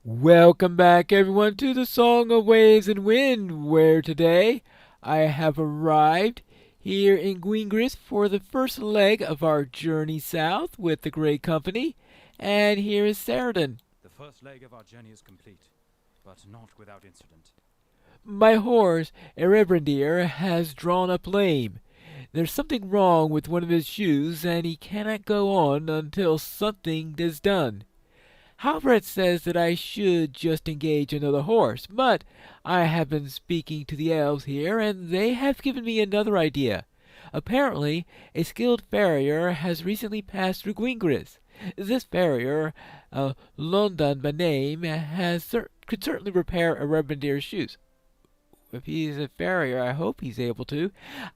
Welcome back, everyone, to the Song of Waves and Wind, where today I have arrived here in Gwingris for the first leg of our journey south with the Great Company, and here is Saradin. The first leg of our journey is complete, but not without incident. My horse, Eregion, has drawn up lame. There's something wrong with one of his shoes, and he cannot go on until something is done. Halfred says that I should just engage another horse, but I have been speaking to the elves here, and they have given me another idea. Apparently, a skilled farrier has recently passed through Gwingris. This farrier, London by name, could certainly repair a Rebendier's shoes. If he's a farrier, I hope he's able to.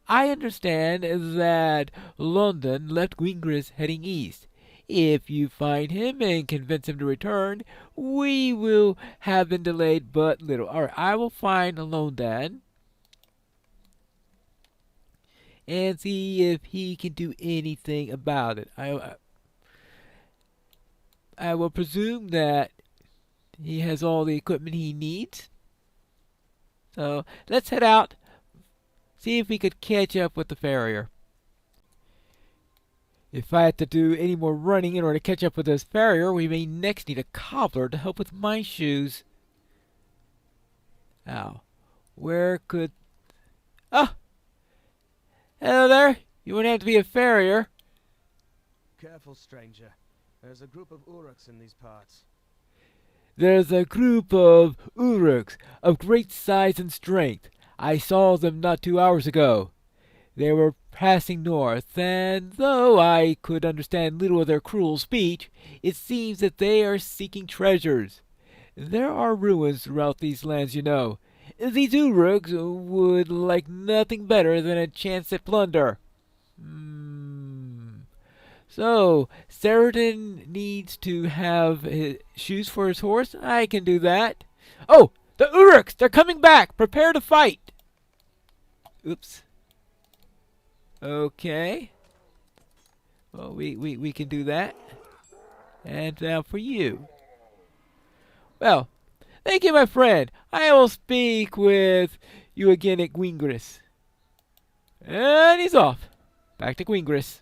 I understand that London left Gwingris heading east. If you find him and convince him to return, we will have been delayed but little. All right, I will find London and see if he can do anything about it. I will presume that he has all the equipment he needs. So let's head out, see if we could catch up with the farrier. If I have to do any more running in order to catch up with this farrier, we may next need a cobbler to help with my shoes. Now, where could... Oh! Hello there! You wouldn't have to be a farrier. Careful, stranger. There's a group of Uruks in these parts. There's a group of Uruks of great size and strength. I saw them not 2 hours ago. They were passing north, and though I could understand little of their cruel speech, it seems that they are seeking treasures. There are ruins throughout these lands, you know. These Uruks would like nothing better than a chance at plunder. So, Saradin needs to have shoes for his horse? I can do that. Oh! The Uruks! They're coming back! Prepare to fight! Oops. Okay. Well, we can do that. And now for you. Well, thank you, my friend. I will speak with you again at Gwingris. And he's off. Back to Gwingris.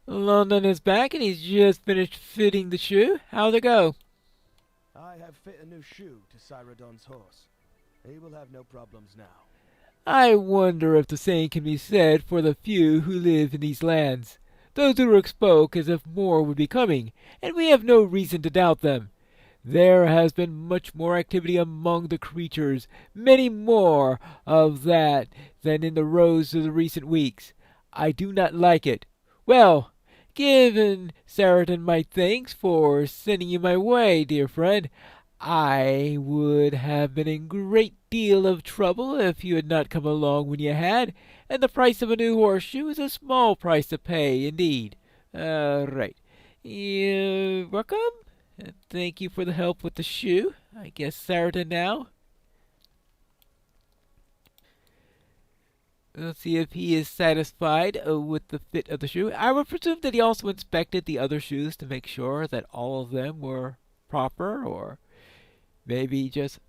London is back, and he's just finished fitting the shoe. How'd it go? I have fit a new shoe to Cyrodiil's horse. He will have no problems now. I wonder if the same can be said for the few who live in these lands. Those Uruks spoke as if more would be coming, and we have no reason to doubt them. There has been much more activity among the creatures, many more of that than in the rows of the recent weeks. I do not like it. Well, given Saradin my thanks for sending you my way, dear friend, I would have been in great deal of trouble if you had not come along when you had, and the price of a new horseshoe is a small price to pay, indeed. Right. You're welcome. Thank you for the help with the shoe. I guess Saradin now. Let's see if he is satisfied with the fit of the shoe. I would presume that he also inspected the other shoes to make sure that all of them were proper, or maybe just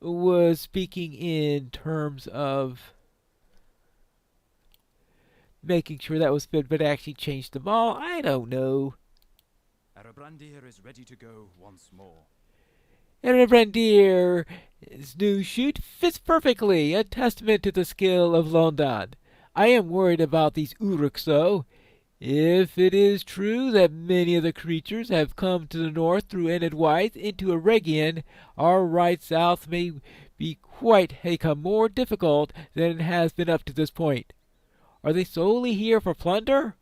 was speaking in terms of making sure that was fit, but actually changed them all. I don't know. Eregion is ready to go once more. Erebendier's new shoe fits perfectly, a testament to the skill of London. I am worried about these Uruks, though. If it is true that many of the creatures have come to the north through Enedwythe into Eregion, our ride south may become more difficult than it has been up to this point. Are they solely here for plunder,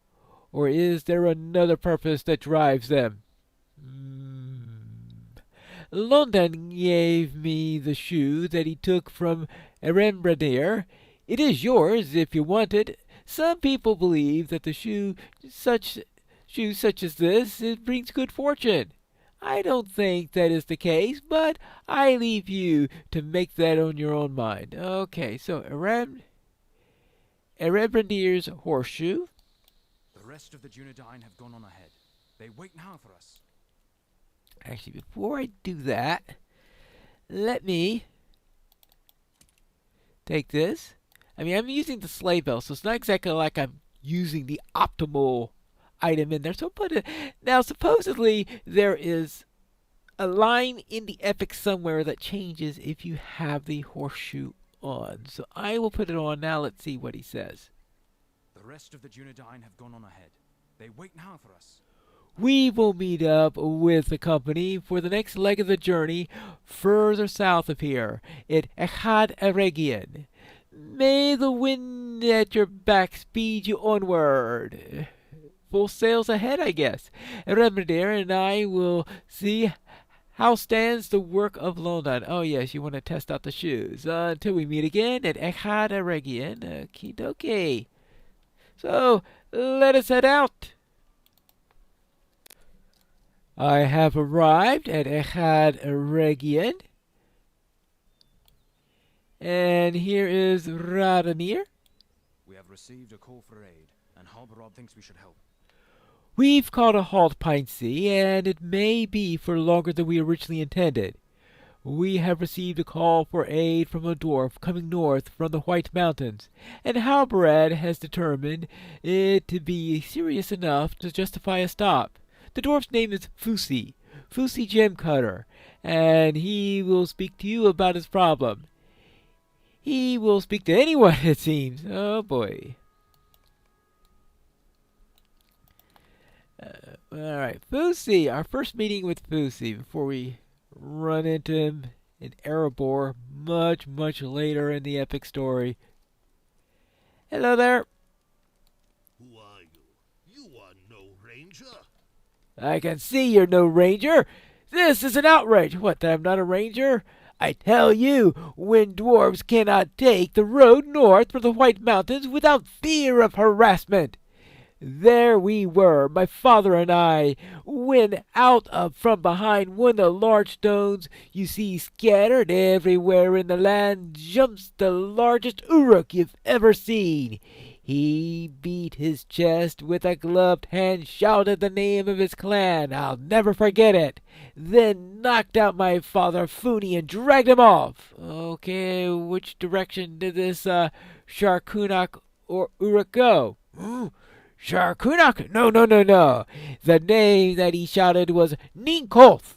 or is there another purpose that drives them? London gave me the shoe that he took from Eregion. It is yours if you want it. Some people believe that the shoes such as this, it brings good fortune. I don't think that is the case, but I leave you to make that on your own mind. Okay, so Eregion's horseshoe. The rest of the Dunedain have gone on ahead. They wait now for us. Actually, before I do that, let me take this. I mean, I'm using the sleigh bell, so it's not exactly like I'm using the optimal item in there. So put it. Now, supposedly, there is a line in the epic somewhere that changes if you have the horseshoe on. So I will put it on. Now let's see what he says. The rest of the Dunedain have gone on ahead. They wait now for us. We will meet up with the company for the next leg of the journey further south of here at Eregion. May the wind at your back speed you onward. Full sails ahead, I guess. Remedier and I will see how stands the work of London. Oh, yes, you want to test out the shoes. Until we meet again at Eregion. Okie dokie. So, let us head out. I have arrived at Eregion. And here is Radanir. We have received a call for aid, and Halbarad thinks we should help. We've called a halt, Pindsea, and it may be for longer than we originally intended. We have received a call for aid from a dwarf coming north from the White Mountains, and Halbarad has determined it to be serious enough to justify a stop. The dwarf's name is Fusi Gemcutter, and he will speak to you about his problem. He will speak to anyone, it seems. Oh, boy. Alright, Fusi. Our first meeting with Fusi before we run into him in Erebor much, much later in the epic story. Hello there. Who are you? You are no ranger. I can see you're no ranger. This is an outrage. What, that I'm not a ranger? I tell you, when dwarves cannot take the road north from the White Mountains without fear of harassment. There we were, my father and I, when out of from behind one of the large stones you see scattered everywhere in the land jumps the largest Uruk you've ever seen. He beat his chest with a gloved hand, shouted the name of his clan, I'll never forget it, then knocked out my father Funi and dragged him off. Okay, which direction did this Sharkunak or Uruk go? Sharkunak? No. The name that he shouted was Ninkoth.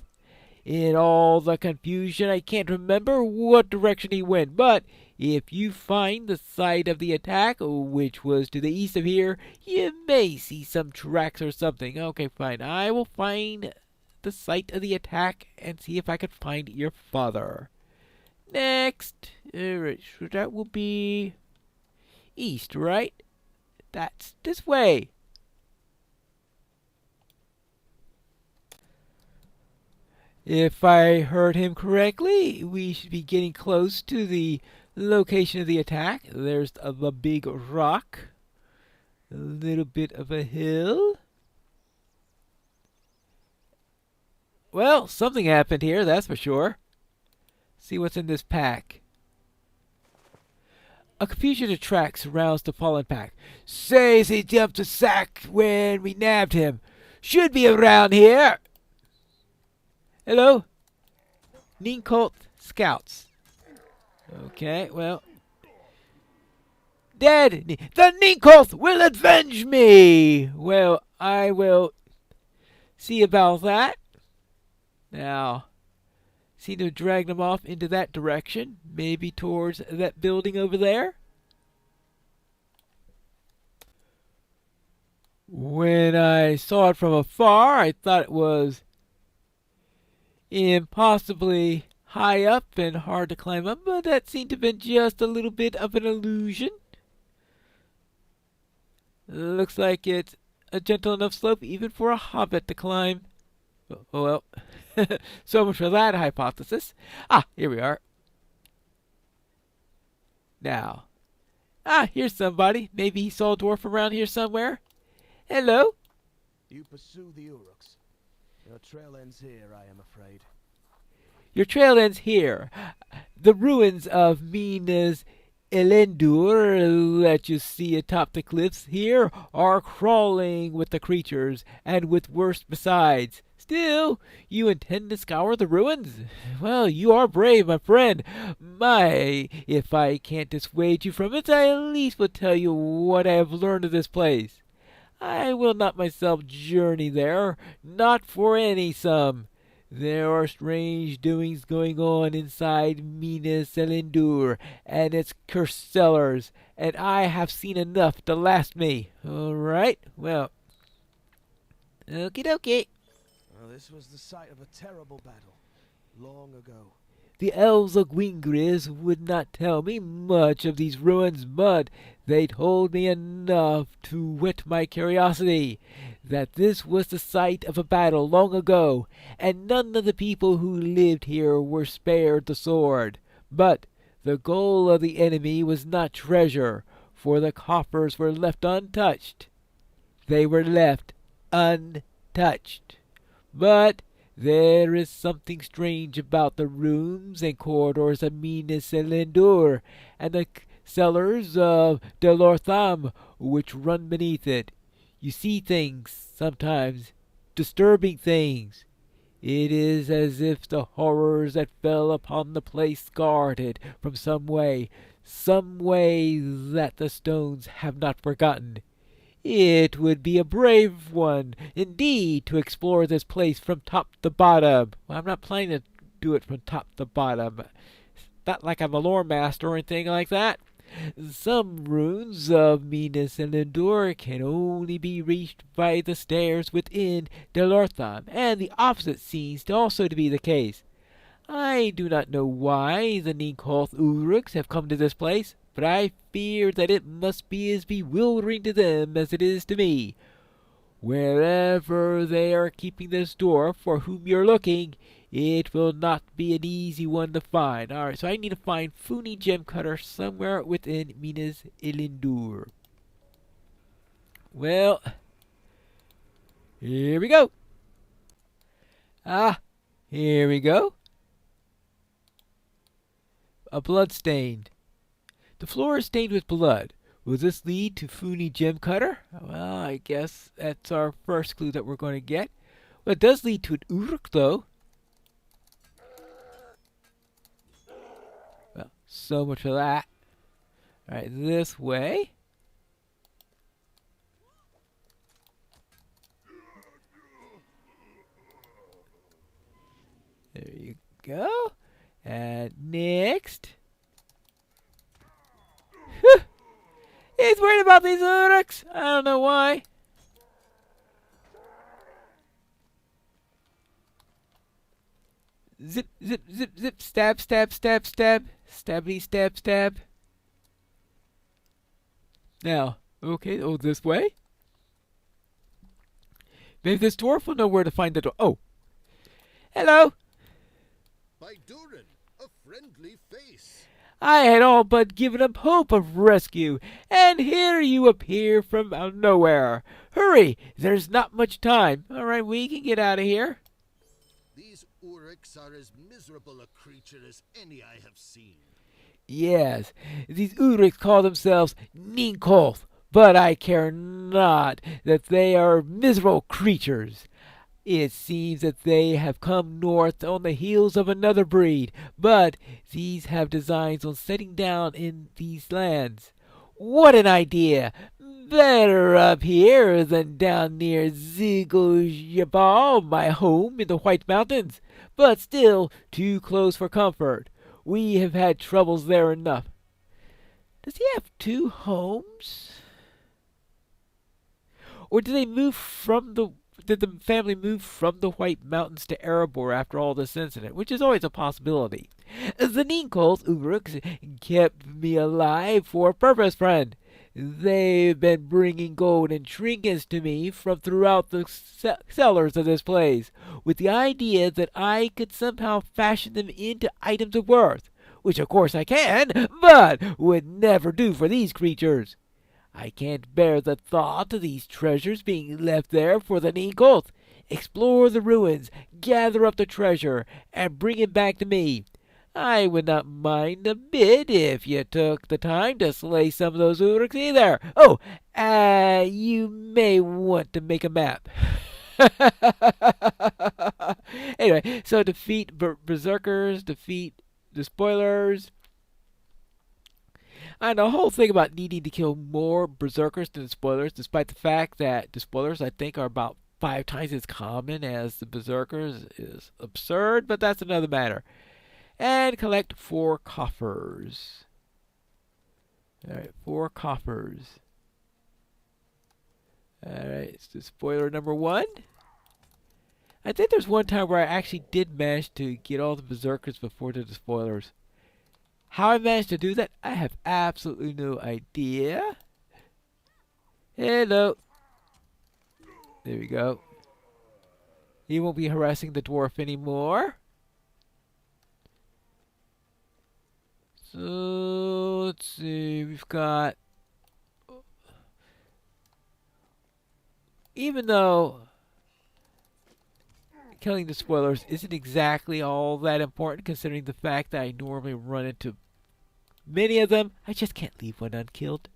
In all the confusion, I can't remember what direction he went, but if you find the site of the attack, which was to the east of here, you may see some tracks or something. Okay, fine. I will find the site of the attack and see if I can find your father. Next. Alright, so that will be east, right? That's this way. If I heard him correctly, we should be getting close to the location of the attack. There's a big rock, a little bit of a hill. Well, something happened here, that's for sure. See what's in this pack. A confusion of tracks surrounds the fallen pack. Says he jumped a sack when we nabbed him. Should be around here. Hello? Ninkoth Scouts. Okay, well. Dead! The Ninkoth will avenge me! Well, I will see about that. Now, seem to drag them off into that direction. Maybe towards that building over there. When I saw it from afar, I thought it was impossibly high up and hard to climb up, but that seemed to have been just a little bit of an illusion. Looks like it's a gentle enough slope even for a hobbit to climb. Oh well, so much for that hypothesis. Here we are. Now, here's somebody. Maybe he saw a dwarf around here somewhere. Hello? You pursue the Uruks. Your trail ends here, I am afraid. Your trail ends here. The ruins of Mina's Elendur that you see atop the cliffs here are crawling with the creatures, and with worse besides. Still, you intend to scour the ruins? Well, you are brave, my friend. My, if I can't dissuade you from it, I at least will tell you what I have learned of this place. I will not myself journey there, not for any sum. There are strange doings going on inside Minas Elendur and its cursed cellars, and I have seen enough to last me. All right, well, okie dokie. Well, this was the site of a terrible battle, long ago. The elves of Gwingris would not tell me much of these ruins, but they told me enough to whet my curiosity, that this was the site of a battle long ago, and none of the people who lived here were spared the sword. But the goal of the enemy was not treasure, for the coffers were left untouched. They were left untouched. But there is something strange about the rooms and corridors of Minas Elendur, and the cellars of Delortham which run beneath it. You see things, sometimes, disturbing things. It is as if the horrors that fell upon the place scarred it from some way that the stones have not forgotten. It would be a brave one, indeed, to explore this place from top to bottom. Well, I'm not planning to do it from top to bottom. Not like I'm a lore master or anything like that. Some ruins of Minas Elendur can only be reached by the stairs within Delortham, and the opposite seems also to be the case. I do not know why the Ninkoth Uruks have come to this place, but I fear that it must be as bewildering to them as it is to me. Wherever they are keeping this dwarf for whom you're looking, it will not be an easy one to find. Alright, so I need to find Funi Gemcutter somewhere within Minas Elendur. Well, here we go. Here we go. A blood-stained. The floor is stained with blood. Will this lead to Funi Gemcutter? Well, I guess that's our first clue that we're going to get. Well, it does lead to an Uruk, though. Well, so much for that. Alright, this way. There you go. And next. He's worried about these Uruks. I don't know why. Zip, zip, zip, zip. Stab, stab, stab, stab. Stabby, stab, stab. Now, okay, this way. Maybe this dwarf will know where to find the door. Oh. Hello. By Durin, a friendly face. I had all but given up hope of rescue, and here you appear from out of nowhere. Hurry, there's not much time. All right, we can get out of here. These Uruks are as miserable a creature as any I have seen. Yes, these Uruks call themselves Ninkoth, but I care not that they are miserable creatures. It seems that they have come north on the heels of another breed, but these have designs on settling down in these lands. What an idea! Better up here than down near Zigojabal, my home in the White Mountains, but still too close for comfort. We have had troubles there enough. Does he have two homes? Or did the family move from the White Mountains to Erebor after all this incident, which is always a possibility? The Ninkoth Uruks kept me alive for a purpose, friend. They've been bringing gold and trinkets to me from throughout the cellars of this place, with the idea that I could somehow fashion them into items of worth, which of course I can, but would never do for these creatures. I can't bear the thought of these treasures being left there for the Ninkoth. Explore the ruins, gather up the treasure, and bring it back to me. I would not mind a bit if you took the time to slay some of those Uruks either. Oh, you may want to make a map. Anyway, so defeat berserkers, defeat the spoilers. And the whole thing about needing to kill more berserkers than the spoilers, despite the fact that the spoilers, I think, are about 5 times as common as the berserkers, is absurd, but that's another matter. And collect 4 coffers. Alright, 4 coffers. Alright, it's the spoiler number 1. I think there's one time where I actually did manage to get all the berserkers before the spoilers. How I managed to do that, I have absolutely no idea. Hello. There we go. He won't be harassing the dwarf anymore. So, let's see, we've got... Even though killing the spoilers isn't exactly all that important, considering the fact that I normally run into many of them, I just can't leave one unkilled.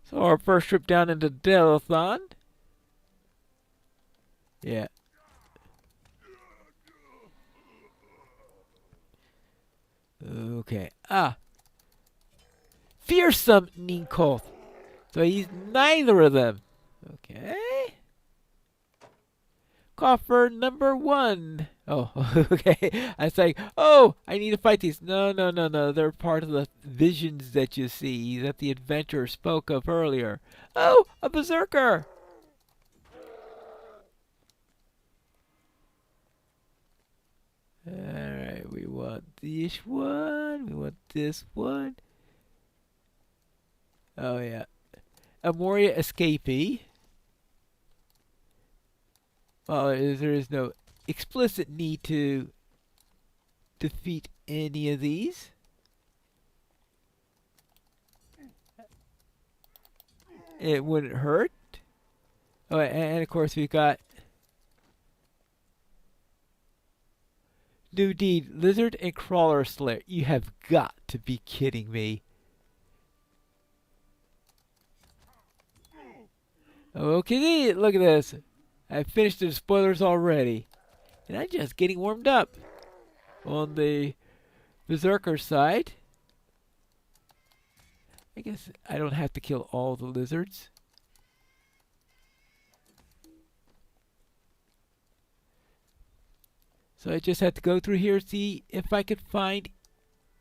So our first trip down into Delathon. Yeah. Okay. Fearsome Ninkoth. So he's neither of them. Okay. Coffer number 1. Oh, okay. I was like, oh, I need to fight these. No. They're part of the visions that you see that the adventurer spoke of earlier. Oh, a berserker. Alright, we want this one. We want this one. Oh, yeah. A Moria escapee. Well, there is no explicit need to defeat any of these. It wouldn't hurt. Oh, and of course we've got New Deed, Lizard and Crawler Slayer. You have got to be kidding me. Okay, look at this. I've finished the spoilers already. And I'm just getting warmed up. On the Berserker side, I guess I don't have to kill all the lizards. So I just have to go through here and see if I could find...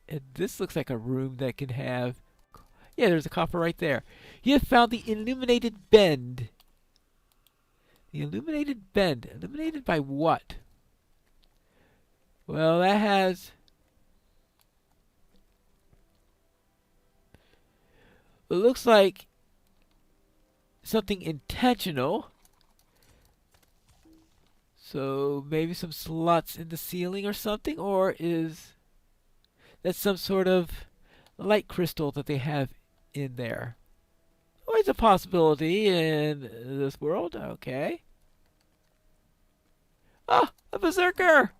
And this looks like a room that can have... Yeah, there's a coffer right there. You have found the Illuminated Bend. The Illuminated Bend. Illuminated by what? Well, that has... It looks like something intentional. So maybe some slots in the ceiling or something? Or is that some sort of light crystal that they have in there? Always a possibility in this world. Okay. Ah, a berserker!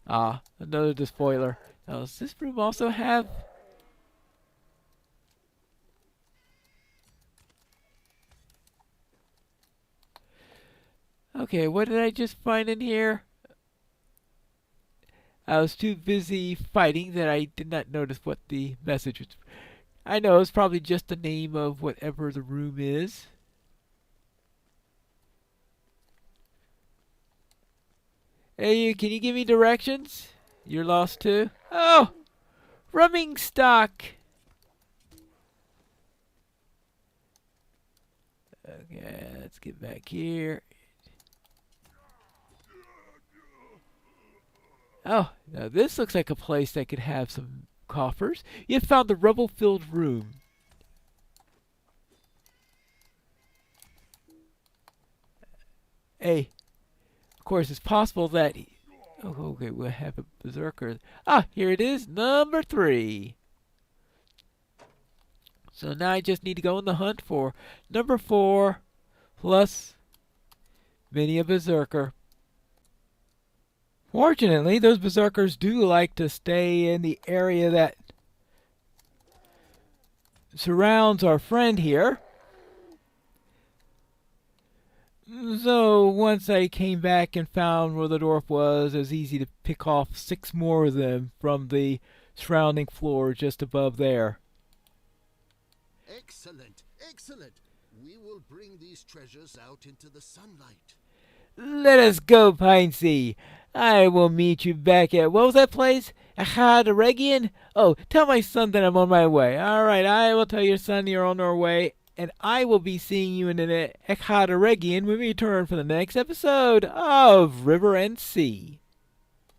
Ah, another despoiler. Now, does this room also have... Okay, what did I just find in here? I was too busy fighting that I did not notice what the message was. I know, it's probably just the name of whatever the room is. Hey, can you give me directions? You're lost too? Oh! Rumming stock! Okay, let's get back here. Oh, now this looks like a place that could have some coffers. You have found the rubble-filled room. Hey, of course, it's possible that... Oh, okay, we'll have a berserker. Ah, here it is, number 3. So now I just need to go on the hunt for number 4 plus many a berserker. Fortunately, those berserkers do like to stay in the area that surrounds our friend here. So once I came back and found where the dwarf was, it was easy to pick off 6 more of them from the surrounding floor just above there. Excellent, excellent. We will bring these treasures out into the sunlight. Let us go, Piney. I will meet you back at, what was that place? Eregion? Oh, tell my son that I'm on my way. All right, I will tell your son you're on our way, and I will be seeing you in an Eregion when we return for the next episode of River and Sea.